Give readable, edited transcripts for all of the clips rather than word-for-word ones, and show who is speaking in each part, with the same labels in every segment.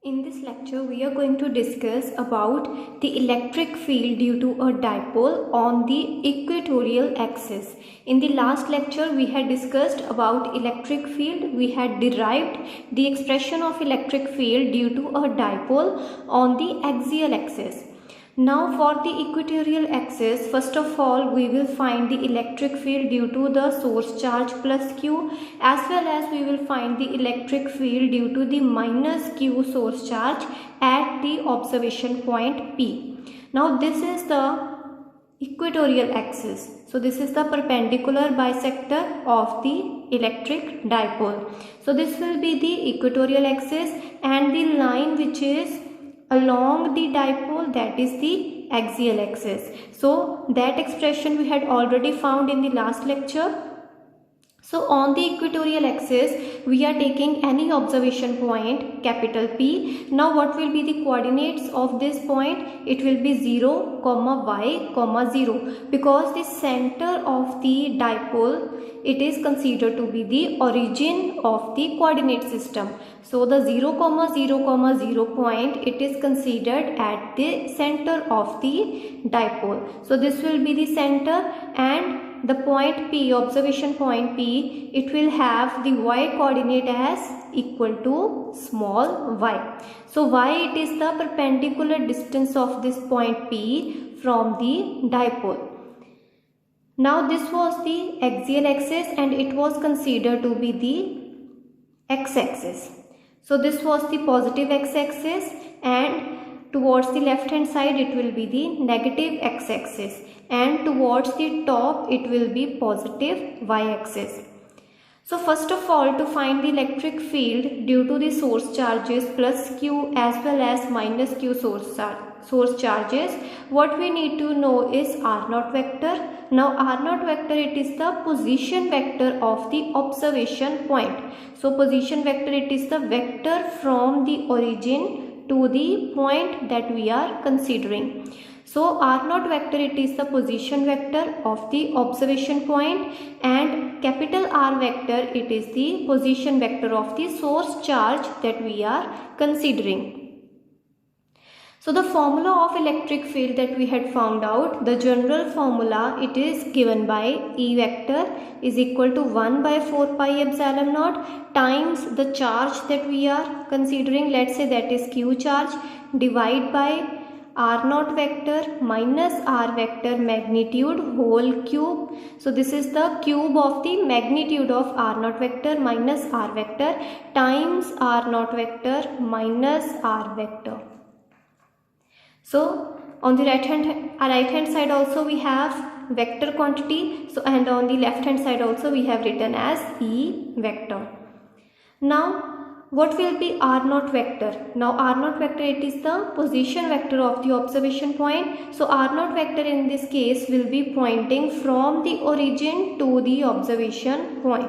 Speaker 1: In this lecture, we are going to discuss about the electric field due to a dipole on the equatorial axis. In the last lecture, we had discussed about electric field. We had derived the expression of electric field due to a dipole on the axial axis. Now for the equatorial axis, first of all we will find the electric field due to the source charge plus Q, as well as we will find the electric field due to the minus Q source charge at the observation point P. Now this is the equatorial axis. So this is the perpendicular bisector of the electric dipole. So this will be the equatorial axis, and the line which is along the dipole, that is the axial axis. So that expression we had already found in the last lecture. So on the equatorial axis, we are taking any observation point capital P. Now what will be the coordinates of this point? It will be 0, y, 0, because the center of the dipole, it is considered to be the origin of the coordinate system. So the 0, 0, 0 point, it is considered at the center of the dipole. So this will be the center, and the point P, observation point P, it will have the y coordinate as equal to small y. So y, it is the perpendicular distance of this point P from the dipole. Now this was the axial axis and it was considered to be the x-axis. So this was the positive x-axis, and towards the left hand side it will be the negative x-axis, and towards the top it will be positive y-axis. So first of all, to find the electric field due to the source charges plus Q as well as minus Q source charges, what we need to know is R0 vector. Now R0 vector, it is the position vector of the observation point. So position vector, it is the vector from the origin to the point that we are considering. So R0 vector, it is the position vector of the observation point, and capital R vector, it is the position vector of the source charge that we are considering. So the formula of electric field that we had found out, the general formula, it is given by E vector is equal to 1 by 4 pi epsilon naught times the charge that we are considering, let's say that is Q charge, divide by R0 vector minus R vector magnitude whole cube. So this is the cube of the magnitude of R0 vector minus R vector times R0 vector minus R vector. So on the right hand side also we have vector quantity, so and on the left hand side also we have written as E vector. Now what will be R0 vector? Now R0 vector, it is the position vector of the observation point. So R0 vector in this case will be pointing from the origin to the observation point.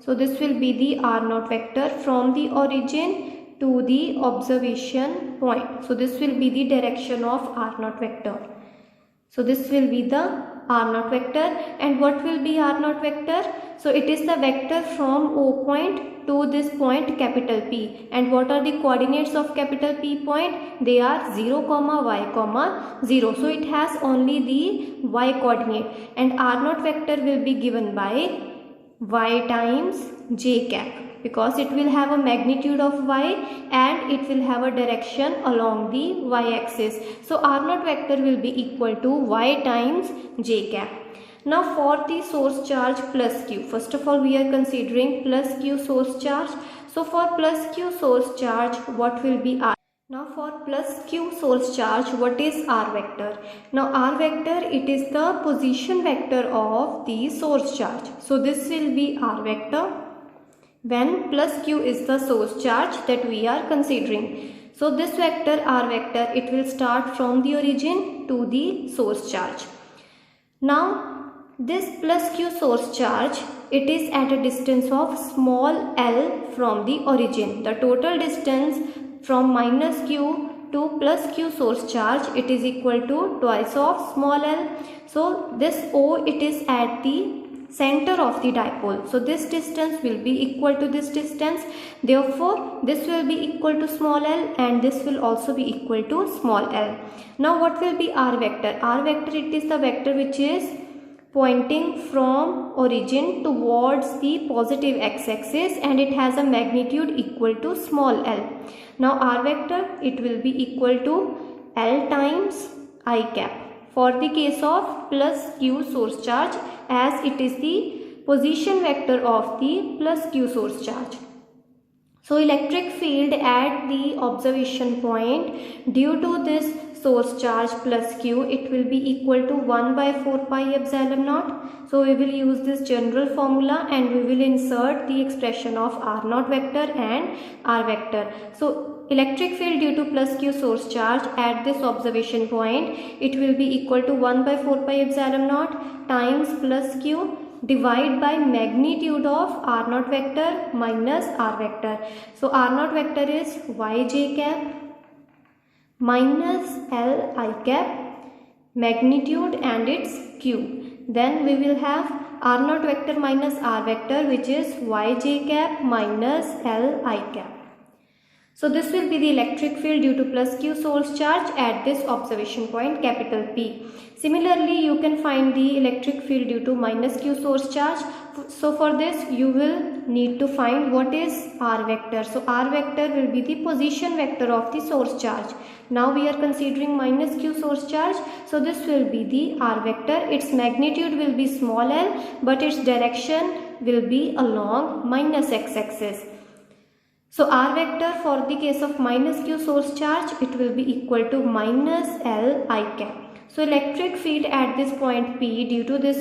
Speaker 1: So this will be the R0 vector from the origin to the observation point. So this will be the direction of R0 vector. So this will be the R0 vector. And what will be R0 vector? So it is the vector from O point to this point capital P. And what are the coordinates of capital P point? They are 0, y, 0. So it has only the y coordinate, and R0 vector will be given by y times j cap, because it will have a magnitude of y and it will have a direction along the y-axis. So R0 vector will be equal to y times j cap. Now for the source charge plus Q, first of all we are considering plus Q source charge. So for plus Q source charge, what will be R? Now for plus Q source charge, what is R vector? Now R vector, it is the position vector of the source charge. So this will be R vector when plus Q is the source charge that we are considering. So this vector R vector, it will start from the origin to the source charge. Now this plus Q source charge, it is at a distance of small l from the origin. The total distance from minus Q to plus Q source charge, it is equal to twice of small l. So this O, it is at the center of the dipole. So this distance will be equal to this distance. Therefore, this will be equal to small l and this will also be equal to small l. Now what will be r vector? R vector, it is the vector which is pointing from origin towards the positive x-axis and it has a magnitude equal to small l. Now r vector, it will be equal to l times I cap for the case of plus q source charge, as it is the position vector of the plus q source charge. So electric field at the observation point due to this source charge plus q, it will be equal to 1 by 4 pi epsilon naught. So we will use this general formula and we will insert the expression of r naught vector and r vector. So electric field due to plus q source charge at this observation point, it will be equal to 1 by 4 pi epsilon naught times plus q divide by magnitude of r naught vector minus r vector. So r naught vector is yj cap minus l I cap magnitude and its q. Then we will have r naught vector minus r vector, which is yj cap minus l I cap. So this will be the electric field due to plus q source charge at this observation point capital P. Similarly, you can find the electric field due to minus q source charge. So for this you will need to find what is r vector. So r vector will be the position vector of the source charge. Now we are considering minus q source charge. So this will be the r vector. Its magnitude will be small l, but its direction will be along minus x-axis. So r vector for the case of minus q source charge, it will be equal to minus l I cap. So electric field at this point P due to this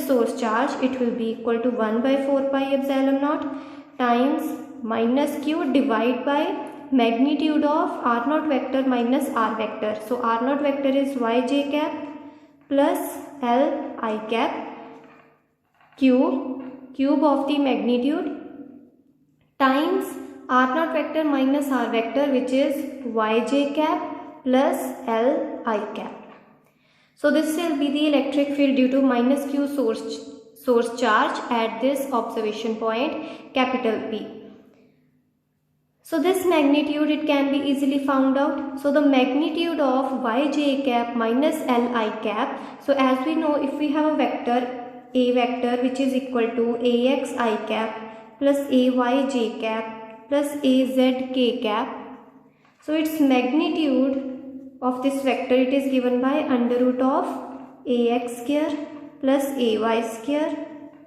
Speaker 1: source charge, it will be equal to 1 by 4 pi epsilon naught times minus q divide by magnitude of r naught vector minus r vector. So r naught vector is yj cap plus l I cap cube of the magnitude times r naught vector minus r vector, which is yj cap plus l I cap. So this will be the electric field due to minus q source charge at this observation point capital P. So this magnitude, it can be easily found out. So the magnitude of yj cap minus l I cap. So as we know, if we have a vector a vector which is equal to ax I cap plus ay j cap plus az k cap. So its magnitude of this vector, it is given by under root of ax square plus ay square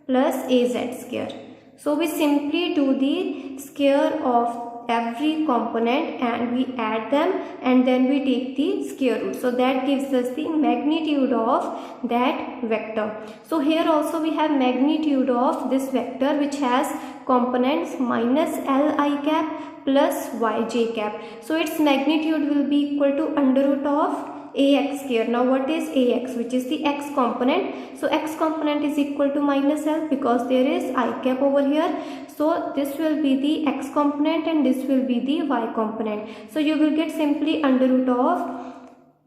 Speaker 1: plus az square. So we simply do the square of every component and we add them and then we take the square root. So that gives us the magnitude of that vector. So here also we have magnitude of this vector which has components minus l I cap plus yj cap. So its magnitude will be equal to under root of ax square. Now what is ax, which is the x component? So x component is equal to minus l because there is I cap over here. So this will be the x component and this will be the y component. So you will get simply under root of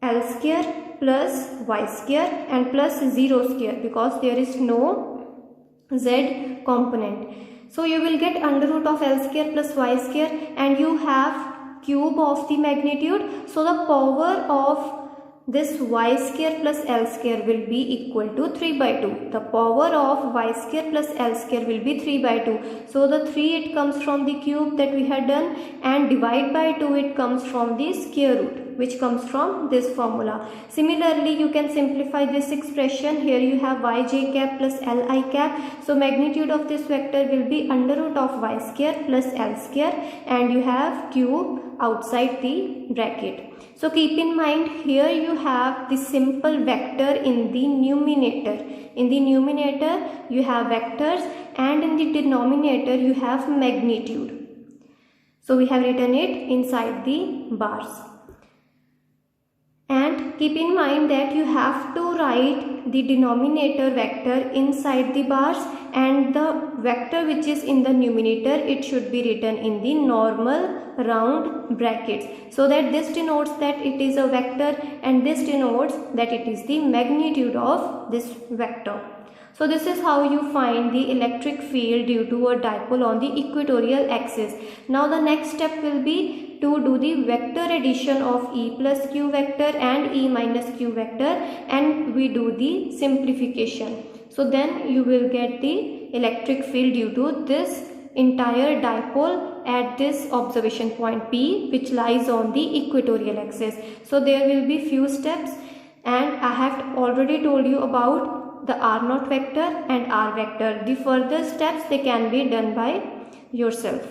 Speaker 1: l square plus y square and plus 0 square because there is no z component. So you will get under root of l square plus y square and you have cube of the magnitude. So the power of this y square plus l square will be equal to 3 by 2. The power of y square plus l square will be 3 by 2. So the 3, it comes from the cube that we had done, and divide by 2, it comes from the square root, which comes from this formula. Similarly, you can simplify this expression. Here you have yj cap plus li cap. So magnitude of this vector will be under root of y square plus l square and you have cube outside the bracket. So keep in mind, here you have the simple vector in the numerator. In the numerator you have vectors and in the denominator you have magnitude. So we have written it inside the bars. And keep in mind that you have to write the denominator vector inside the bars and the vector which is in the numerator, it should be written in the normal round brackets, so that this denotes that it is a vector and this denotes that it is the magnitude of this vector. So this is how you find the electric field due to a dipole on the equatorial axis. Now the next step will be to do the vector addition of E plus Q vector and E minus Q vector, and we do the simplification. So then you will get the electric field due to this entire dipole at this observation point P, which lies on the equatorial axis. So there will be few steps, and I have already told you about the R naught vector and R vector. The further steps, they can be done by yourself.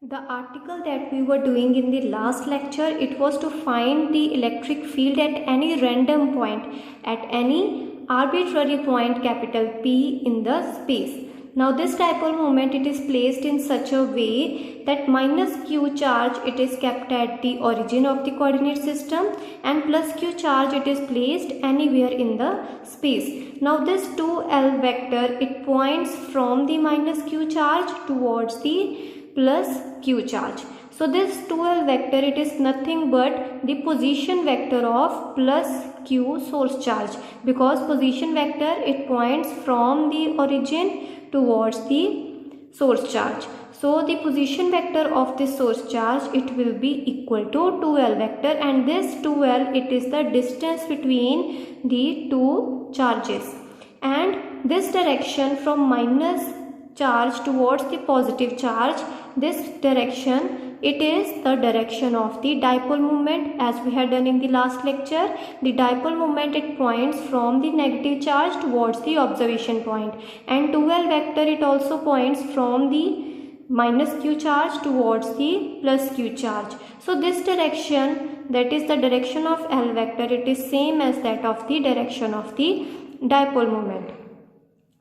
Speaker 1: The article that we were doing in the last lecture, it was to find the electric field at any random point, at any arbitrary point capital P in the space. Now this dipole moment, it is placed in such a way that minus q charge, it is kept at the origin of the coordinate system, and plus q charge, it is placed anywhere in the space. Now this 2L vector, it points from the minus q charge towards the plus q charge. So this 2L vector, it is nothing but the position vector of plus q source charge, because position vector, it points from the origin towards the source charge. So the position vector of the source charge, it will be equal to 2L vector, and this 2L, it is the distance between the two charges, and this direction from minus charge towards the positive charge, this direction, it is the direction of the dipole moment. As we had done in the last lecture, the dipole moment, it points from the negative charge towards the observation point, and 2L vector, it also points from the minus q charge towards the plus q charge. So this direction, that is the direction of L vector, it is same as that of the direction of the dipole moment.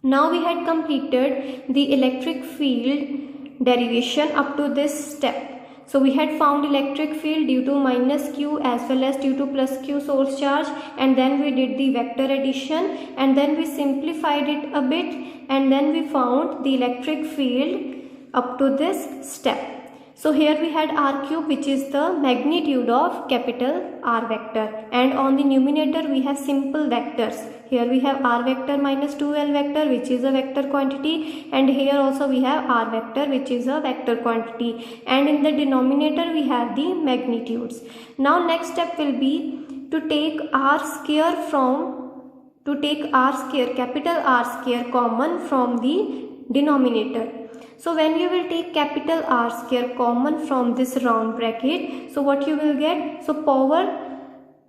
Speaker 1: Now we had completed the electric field derivation up to this step. So we had found electric field due to minus q as well as due to plus q source charge, and then we did the vector addition, and then we simplified it a bit, and then we found the electric field up to this step. So here we had r cube, which is the magnitude of capital R vector, and on the numerator we have simple vectors. Here we have r vector minus 2L vector, which is a vector quantity, and here also we have r vector, which is a vector quantity, and in the denominator we have the magnitudes. Now next step will be to take capital R square common from the denominator. So when you will take capital R square common from this round bracket, so what you will get? So power,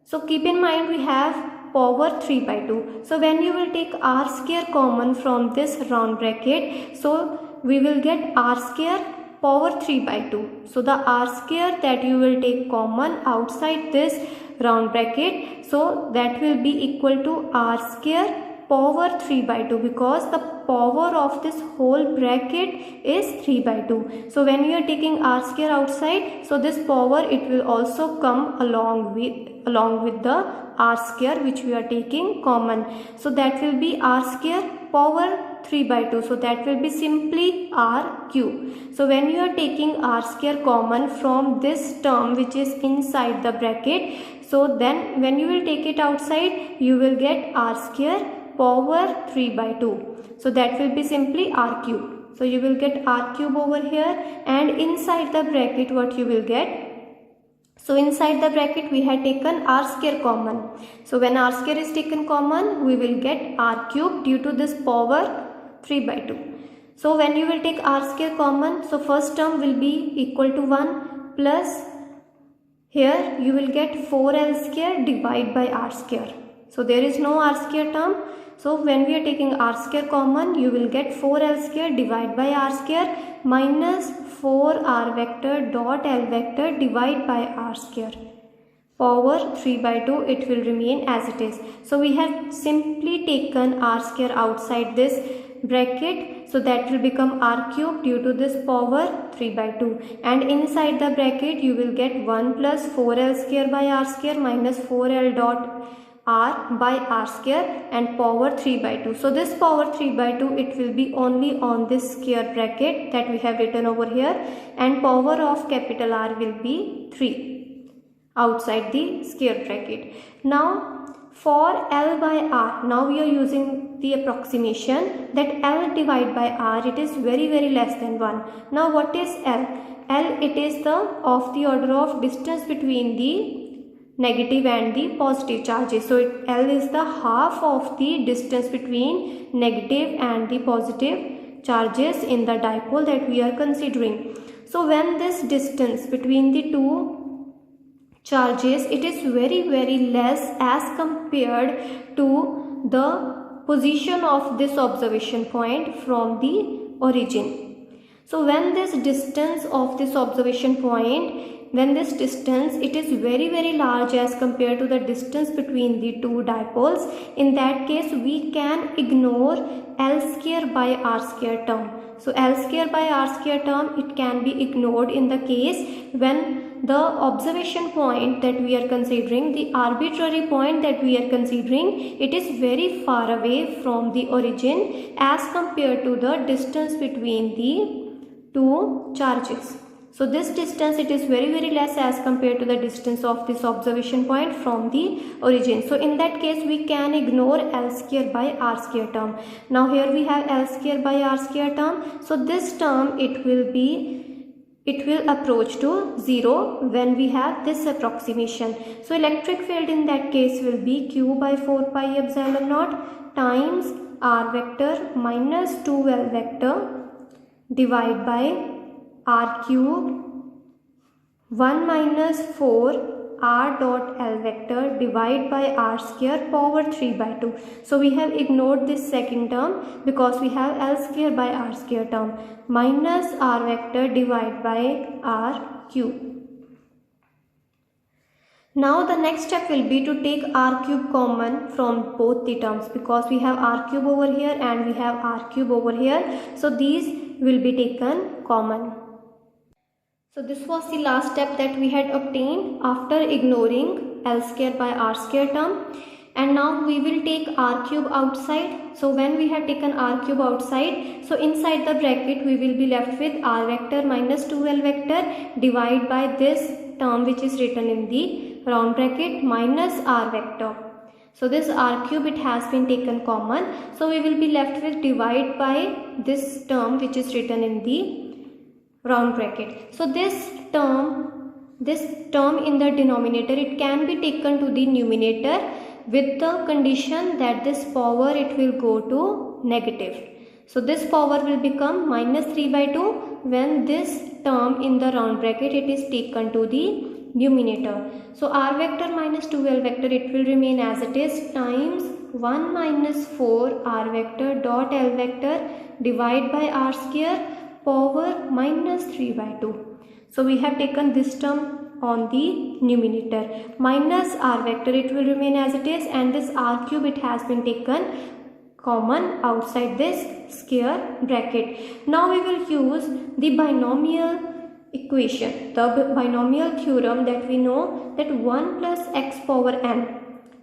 Speaker 1: so keep in mind we have power 3 by 2. So when you will take R square common from this round bracket, so we will get R square power 3 by 2. So the R square that you will take common outside this round bracket, so that will be equal to R square power 3 by 2, because the power of this whole bracket is 3 by 2. So when you are taking R square outside, so this power, it will also come along with the R square which we are taking common. So that will be R square power 3 by 2. So that will be simply R cube. So when you are taking R square common from this term which is inside the bracket, so then when you will take it outside, you will get R square power 3 by 2. So that will be simply R cube. So you will get R cube over here, and inside the bracket what you will get? So inside the bracket we had taken R square common. So when R square is taken common, we will get R cube due to this power 3 by 2. So when you will take R square common, so first term will be equal to 1 plus, here you will get 4L square divided by R square. So there is no R square term. So when we are taking R square common, you will get 4L square divided by R square minus 4R vector dot L vector divided by R square. Power 3 by 2, it will remain as it is. So we have simply taken R square outside this bracket, so that will become R cube due to this power 3 by 2, and inside the bracket you will get 1 plus 4L square by R square minus 4L dot R by R square and power 3 by 2. So this power 3 by 2, it will be only on this square bracket that we have written over here, and power of capital R will be 3 outside the square bracket. Now for L by R, now we are using the approximation that L divided by R, it is very less than 1. Now what is L? L, it is the of the order of distance between the negative and the positive charges. So L is the half of the distance between negative and the positive charges in the dipole that we are considering. So when this distance between the two charges, it is very less as compared to the position of this observation point from the origin. So when this distance of this observation point, when this distance, it is very large as compared to the distance between the two dipoles, in that case we can ignore L square by R square term. So L square by R square term, it can be ignored in the case when the observation point that we are considering, the arbitrary point that we are considering, it is very far away from the origin as compared to the distance between the two charges. So this distance, it is very less as compared to the distance of this observation point from the origin. So in that case we can ignore L square by R square term. Now here we have L square by R square term. So this term, it will approach to 0 when we have this approximation. So electric field in that case will be Q by 4 pi epsilon naught times R vector minus 2L vector divided by R cube 1 minus 4 R dot L vector divided by R square power 3 by 2. So we have ignored this second term because we have L square by R square term minus R vector divided by R cube. Now the next step will be to take R cube common from both the terms, because we have R cube over here and we have R cube over here. So these will be taken common. So this was the last step that we had obtained after ignoring L square by R square term. And now we will take R cube outside. So when we have taken R cube outside, so inside the bracket we will be left with R vector minus 2L vector divided by this term which is written in the round bracket minus R vector. So this R cube, it has been taken common. So we will be left with divide by this term which is written in the round bracket. So this term in the denominator, it can be taken to the numerator with the condition that this power, it will go to negative. So this power will become minus 3 by 2 when this term in the round bracket, it is taken to the numerator. So R vector minus 2L vector, it will remain as it is times 1 minus 4 R vector dot L vector divided by R square power minus 3 by 2. So we have taken this term on the numerator. Minus R vector, it will remain as it is, and this R cube, it has been taken common outside this square bracket. Now we will use the binomial equation, the binomial theorem that we know, that 1 plus x power n.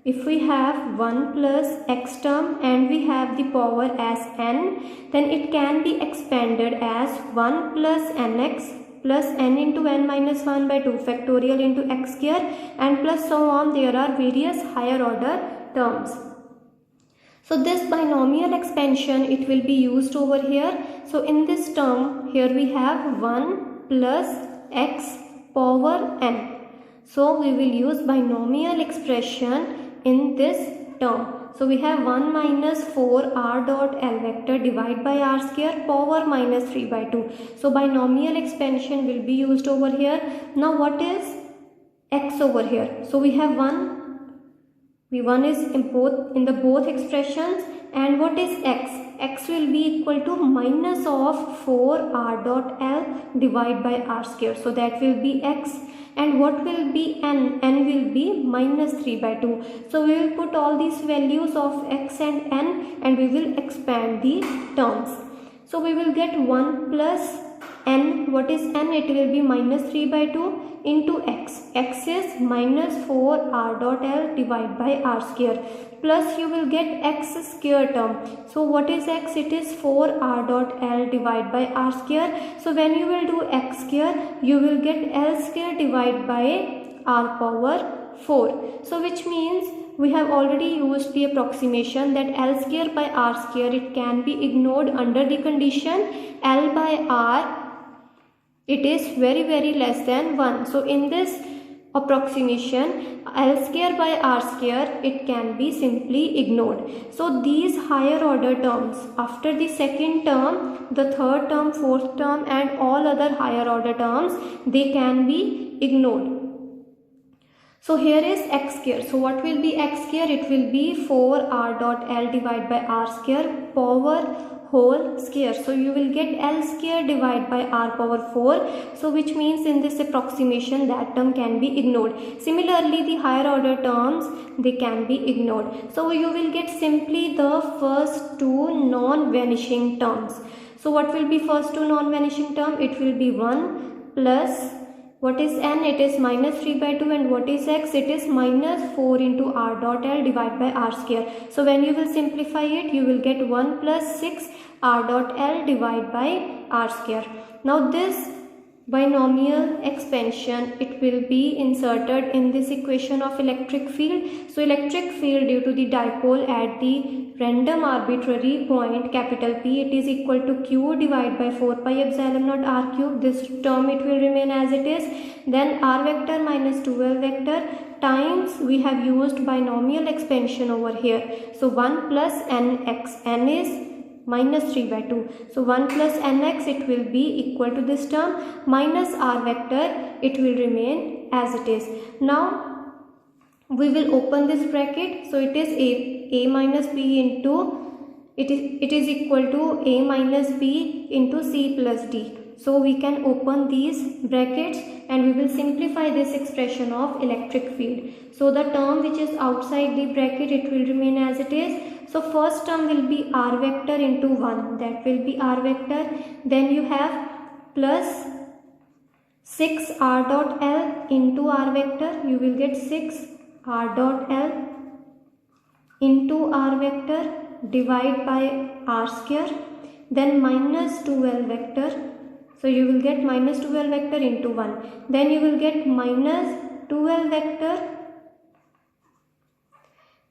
Speaker 1: If we have 1 plus x term and we have the power as n, then it can be expanded as 1 plus nx plus n into n minus 1 by 2 factorial into x square and plus so on. There are various higher order terms. So this binomial expansion, it will be used over here. So in this term, here we have 1 plus x power n. So we will use binomial expression in this term. So we have 1 minus 4 R dot L vector divided by R square power minus 3 by 2. So binomial expansion will be used over here. Now what is x over here? So we have 1 is in the both expressions, and what is x? X will be equal to minus of 4 R dot L divided by R square. So that will be x. And what will be n? N will be minus 3 by 2. So we will put all these values of x and n and we will expand the terms. So we will get 1 plus n. What is n? It will be minus 3 by 2 into x. X is minus 4 R dot L divided by R square. Plus you will get x square term. So what is x? It is 4 R dot L divided by R square. So when you will do x square, you will get L square divided by R power 4. So which means we have already used the approximation that L square by R square, it can be ignored under the condition L by R, it is very less than 1. So in this approximation, L square by R square, it can be simply ignored. So these higher order terms, after the second term, the third term, fourth term and all other higher order terms, they can be ignored. So here is x square. So what will be x square? It will be 4r dot L divided by R square power whole square. So you will get L square divided by R power 4. So which means in this approximation that term can be ignored. Similarly, the higher order terms, they can be ignored. So you will get simply the first two non-vanishing terms. So what will be first two non-vanishing term? It will be 1 plus, what is n? It is minus 3 by 2, and what is x? It is minus 4 into r dot L divided by R square. So when you will simplify it, you will get 1 plus 6 r dot L divided by R square. Now this binomial expansion, it will be inserted in this equation of electric field. So electric field due to the dipole at the random arbitrary point capital P, it is equal to Q divided by 4 pi epsilon naught R cube. This term it will remain as it is. Then R vector minus 2L vector times, we have used binomial expansion over here. So 1 plus nx, n is minus 3 by 2. So 1 plus nx, it will be equal to this term minus r vector, it will remain as it is. Now we will open this bracket. So it is a minus b into, it is equal to a minus b into c plus d. So we can open these brackets and we will simplify this expression of electric field. So the term which is outside the bracket, it will remain as it is. So first term will be r vector into 1, that will be r vector. Then you have plus 6 r dot L into r vector, you will get 6 r dot L into r vector divided by r square. Then minus 2L vector, so you will get minus 2L vector into 1. Then you will get minus 2L vector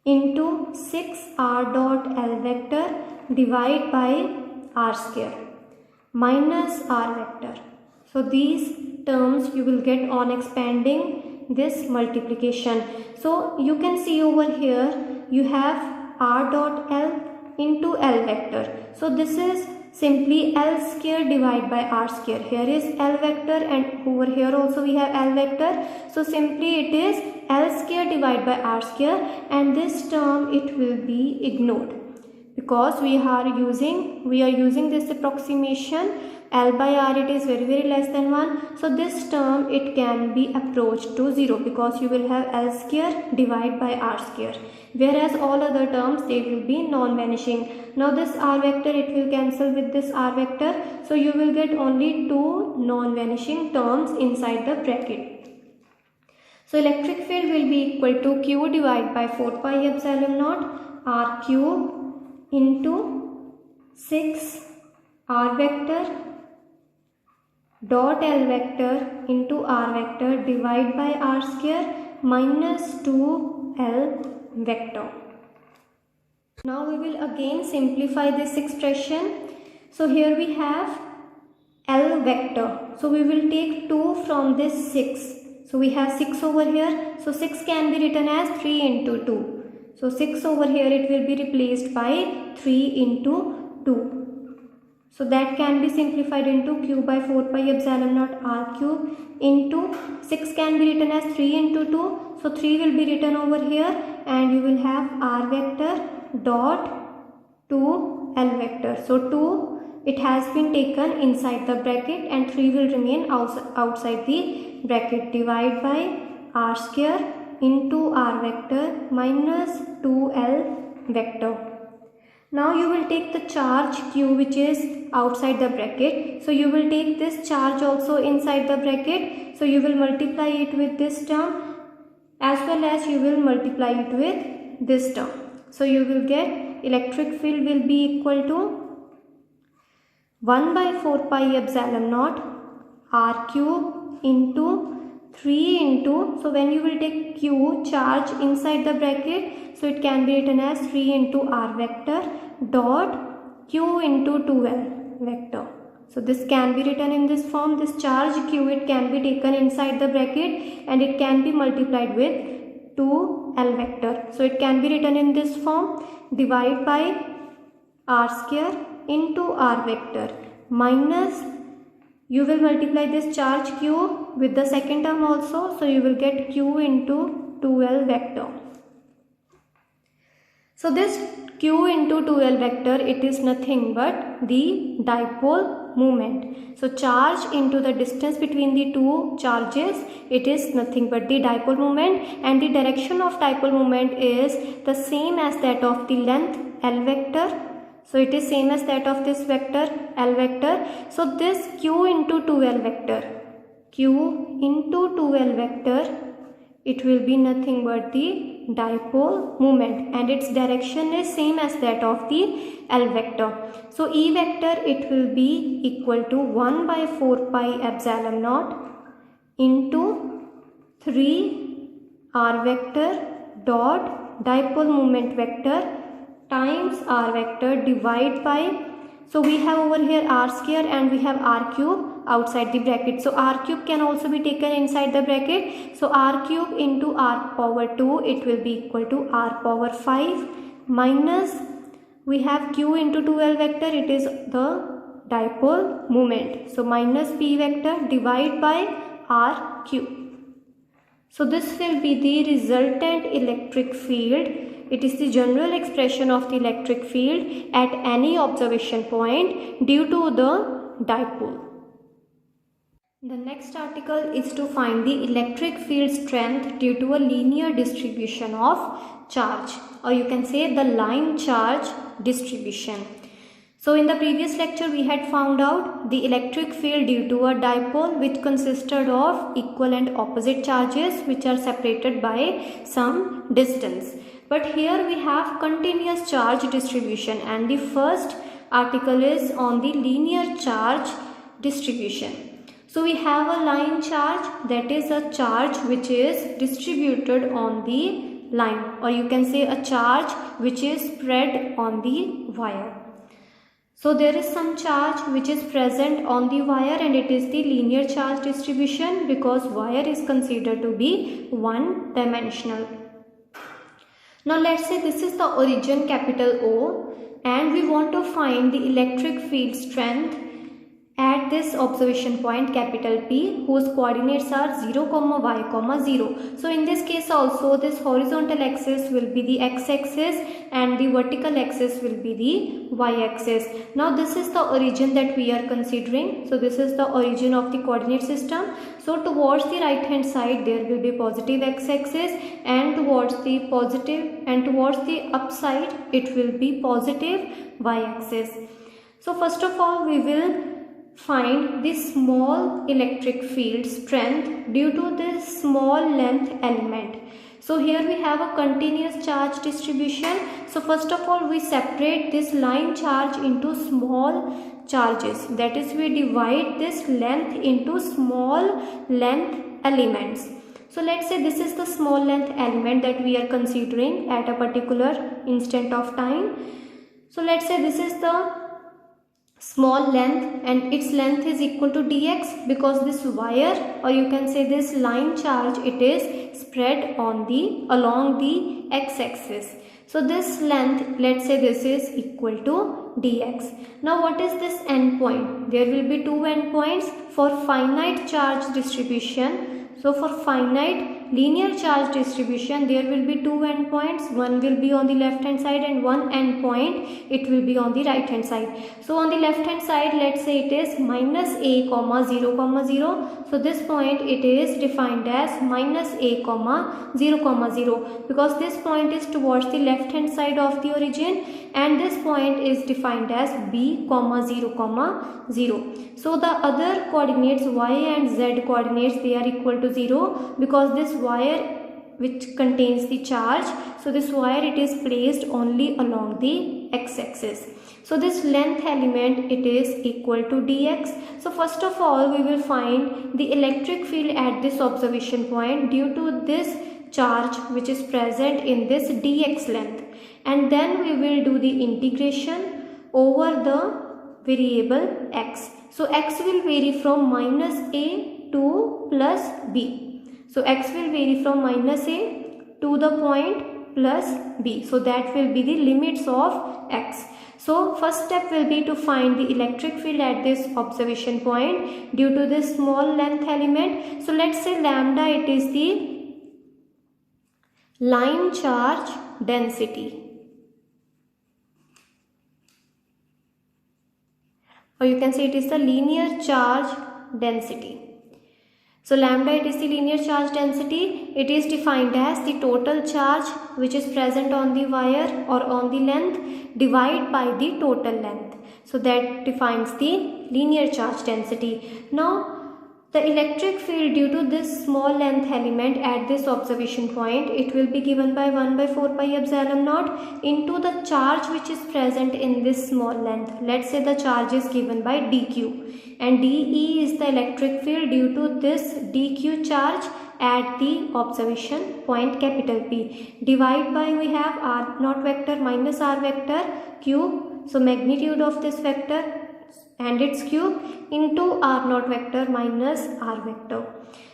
Speaker 1: into 6r dot L vector divided by r square minus r vector. So these terms you will get on expanding this multiplication. So you can see over here you have r dot L into L vector. So this is simply L square divided by R square. Here is L vector and over here also we have L vector. So simply it is L square divided by R square, and this term it will be ignored because we are using this approximation L by R, it is very less than 1. So this term it can be approached to 0 because you will have L square divided by R square, whereas all other terms they will be non-vanishing. Now this R vector it will cancel with this R vector, so you will get only two non-vanishing terms inside the bracket. So electric field will be equal to Q divided by 4 pi epsilon naught R cube into 6 R vector dot L vector into R vector divided by R square minus 2L vector. Now we will again simplify this expression. So here we have L vector. So we will take 2 from this 6. So we have 6 over here. So 6 can be written as 3 into 2. So 6 over here it will be replaced by 3 into 2. So that can be simplified into Q by 4 pi epsilon naught R cube into 6 can be written as 3 into 2. So 3 will be written over here and you will have R vector dot 2L vector. So 2 it has been taken inside the bracket and 3 will remain outside the bracket. Divide by R square into R vector minus 2L vector. Now you will take the charge Q which is outside the bracket. So you will take this charge also inside the bracket. So you will multiply it with this term as well as you will multiply it with this term. So you will get electric field will be equal to 1 by 4 pi epsilon naught R cube into 3 into, so when you will take q charge inside the bracket, so it can be written as 3 into r vector dot q into 2l vector. So this can be written in this form. This charge q, it can be taken inside the bracket and it can be multiplied with 2l vector. So it can be written in this form, divide by r square into r vector minus, you will multiply this charge q with the second term also, so you will get q into 2l vector. So this q into 2l vector, it is nothing but the dipole moment. So charge into the distance between the two charges, it is nothing but the dipole moment, and the direction of dipole moment is the same as that of the length l vector. So it is same as that of this vector l vector. So this q into 2l vector, q into 2l vector, it will be nothing but the dipole moment, and its direction is same as that of the l vector. So E vector, it will be equal to 1 by 4 pi epsilon naught into 3 r vector dot dipole moment vector times r vector divide by, so we have over here r square and we have r cube outside the bracket. So r cube can also be taken inside the bracket. So r cube into r power 2, it will be equal to r power 5 minus, we have q into 2l vector, it is the dipole moment. So minus p vector divide by r cube. So this will be the resultant electric field. It is the general expression of the electric field at any observation point due to the dipole. The next article is to find the electric field strength due to a linear distribution of charge, or you can say the line charge distribution. So in the previous lecture we had found out the electric field due to a dipole which consisted of equal and opposite charges which are separated by some distance. But here we have continuous charge distribution, and the first article is on the linear charge distribution. So we have a line charge, that is a charge which is distributed on the line, or you can say a charge which is spread on the wire. So there is some charge which is present on the wire and it is the linear charge distribution because wire is considered to be one dimensional. Now let's say this is the origin capital O and we want to find the electric field strength at this observation point capital P whose coordinates are 0, y, 0. So in this case also this horizontal axis will be the x-axis and the vertical axis will be the y-axis. Now this is the origin that we are considering. So this is the origin of the coordinate system. So towards the right hand side there will be positive x-axis and towards the positive and towards the upside it will be positive y-axis. So first of all we will find the small electric field strength due to this small length element. So here we have a continuous charge distribution. So first of all we separate this line charge into small charges, that is we divide this length into small length elements. So let's say this is the small length element that we are considering at a particular instant of time. So let's say this is the small length and its length is equal to dx because this wire, or you can say this line charge, it is spread on along the x-axis. So this length, let's say this is equal to dx. Now what is this endpoint? There will be two endpoints for finite charge distribution. So for finite linear charge distribution there will be two endpoints. One will be on the left hand side and one endpoint it will be on the right hand side. So on the left hand side let's say it is minus a comma 0 comma 0. So this point it is defined as minus a comma 0 comma 0 because this point is towards the left hand side of the origin and this point is defined as b comma 0 comma 0. So the other coordinates y and z coordinates they are equal to 0 because this wire which contains the charge, so this wire it is placed only along the x-axis. So this length element, it is equal to dx. So first of all we will find the electric field at this observation point due to this charge which is present in this dx length, and then we will do the integration over the variable x. So x will vary from minus a to plus b. So x will vary from minus a to the point plus b. So that will be the limits of x. So first step will be to find the electric field at this observation point due to this small length element. So let's say lambda, it is the line charge density, or you can say it is the linear charge density. So lambda, it is the linear charge density. It is defined as the total charge which is present on the wire or on the length divided by the total length. So that defines the linear charge density. Now the electric field due to this small length element at this observation point, it will be given by 1 by 4 pi epsilon naught into the charge which is present in this small length. Let's say the charge is given by dq, and dE is the electric field due to this dq charge at the observation point capital P. Divide by, we have r naught vector minus r vector cube. So magnitude of this vector and its cube into r naught vector minus r vector.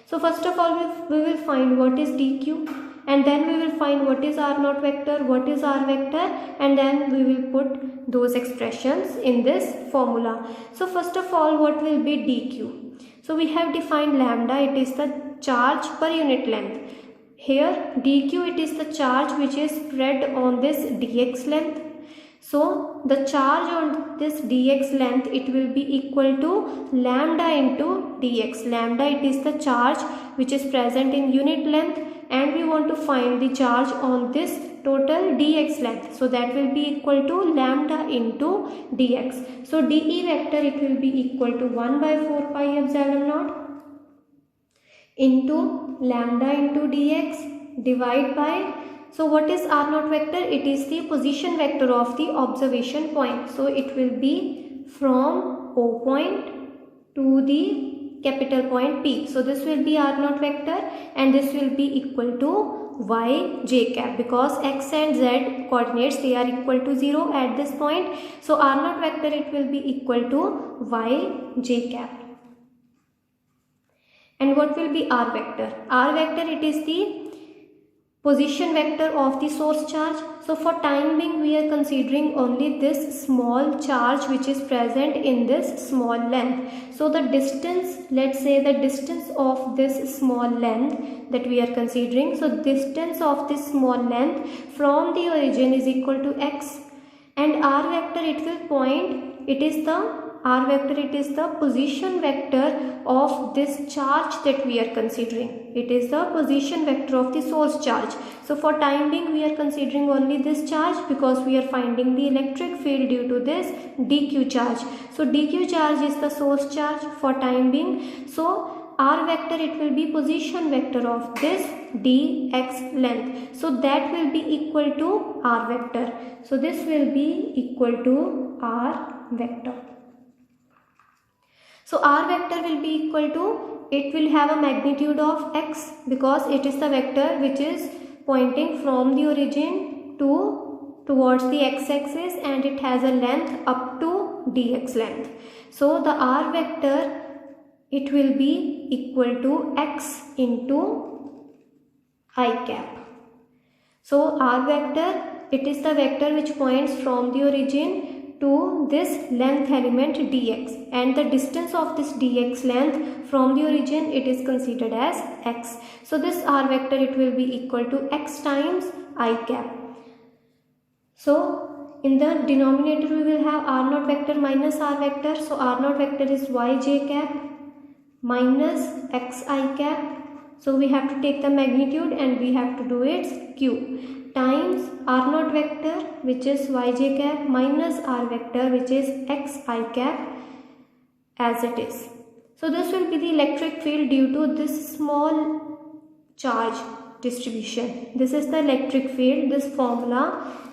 Speaker 1: So first of all we will find what is dq, and then we will find what is r naught vector, what is r vector, and then we will put those expressions in this formula. So first of all, what will be dq? So we have defined lambda, it is the charge per unit length. Here dq, it is the charge which is spread on this dx length. So the charge on this dx length, it will be equal to lambda into dx. Lambda, it is the charge which is present in unit length, and we want to find the charge on this total dx length. So that will be equal to lambda into dx. So dE vector, it will be equal to 1 by 4 pi epsilon naught into lambda into dx divide by, so what is r naught vector? It is the position vector of the observation point. So it will be from O point to the capital point P. So this will be r naught vector, and this will be equal to y j cap, because x and z coordinates, they are equal to 0 at this point. So r naught vector, it will be equal to y j cap. And what will be r vector? R vector, it is the position vector of the source charge. So for time being we are considering only this small charge which is present in this small length. So the distance, let's say the distance of this small length that we are considering. So distance of this small length from the origin is equal to x, and r vector, it will point, it is the r vector, it is the position vector of this charge that we are considering. It is the position vector of the source charge. So for time being we are considering only this charge, because we are finding the electric field due to this dq charge. So dq charge is the source charge for time being. So r vector, it will be position vector of this dx length. So that will be equal to r vector. So this will be equal to r vector. So r vector will be equal to, it will have a magnitude of x, because it is the vector which is pointing from the origin towards the x-axis, and it has a length up to dx length. So the r vector, it will be equal to x into I cap. So r vector, it is the vector which points from the origin to this length element dx, and the distance of this dx length from the origin, it is considered as x. So this r vector, it will be equal to x times I cap. So in the denominator we will have r naught vector minus r vector. So r naught vector is y j cap minus x I cap. So we have to take the magnitude and we have to do its cube, times r naught vector, which is yj cap, minus r vector, which is xi cap, as it is. So this will be the electric field due to this small charge distribution. This is the electric field. This formula,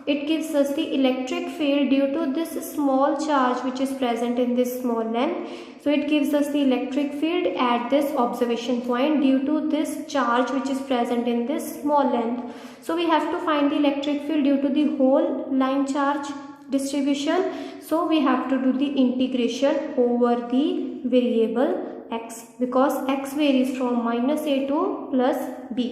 Speaker 1: it gives us the electric field due to this small charge which is present in this small length. So it gives us the electric field at this observation point due to this charge which is present in this small length. So we have to find the electric field due to the whole line charge distribution. So we have to do the integration over the variable x, because x varies from -a to plus b.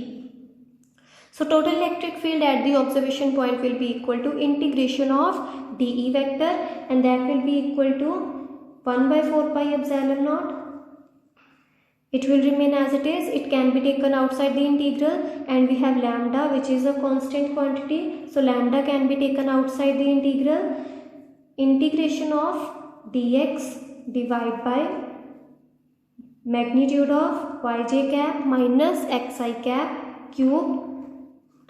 Speaker 1: So total electric field at the observation point will be equal to integration of dE vector, and that will be equal to 1 by 4 pi epsilon naught. It will remain as it is. It can be taken outside the integral, and we have lambda which is a constant quantity. So lambda can be taken outside the integral. Integration of dx divided by magnitude of yj cap minus xi cap cube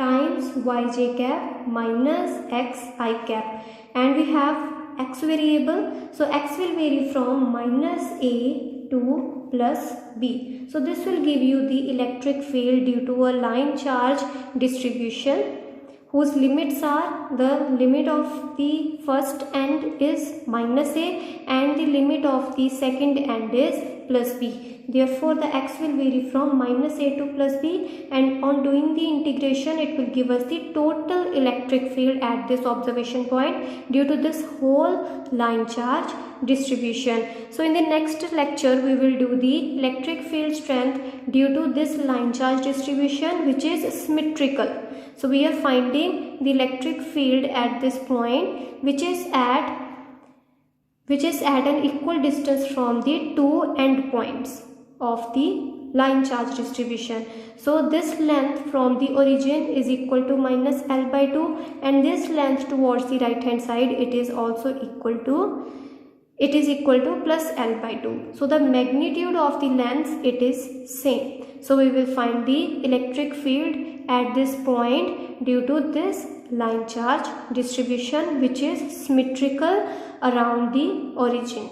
Speaker 1: times yj cap minus xi cap, and we have x variable. So x will vary from -a to plus b. So this will give you the electric field due to a line charge distribution whose limits are, the limit of the first end is -a and the limit of the second end is plus b. Therefore the x will vary from -a to plus b, and on doing the integration it will give us the total electric field at this observation point due to this whole line charge distribution. So in the next lecture we will do the electric field strength due to this line charge distribution which is symmetrical. So we are finding the electric field at this point which is at an equal distance from the two end points of the line charge distribution. So this length from the origin is equal to -L by 2, and this length towards the right hand side it is also equal to plus L by 2. So the magnitude of the lengths it is same. So we will find the electric field at this point due to this line charge distribution which is symmetrical around the origin.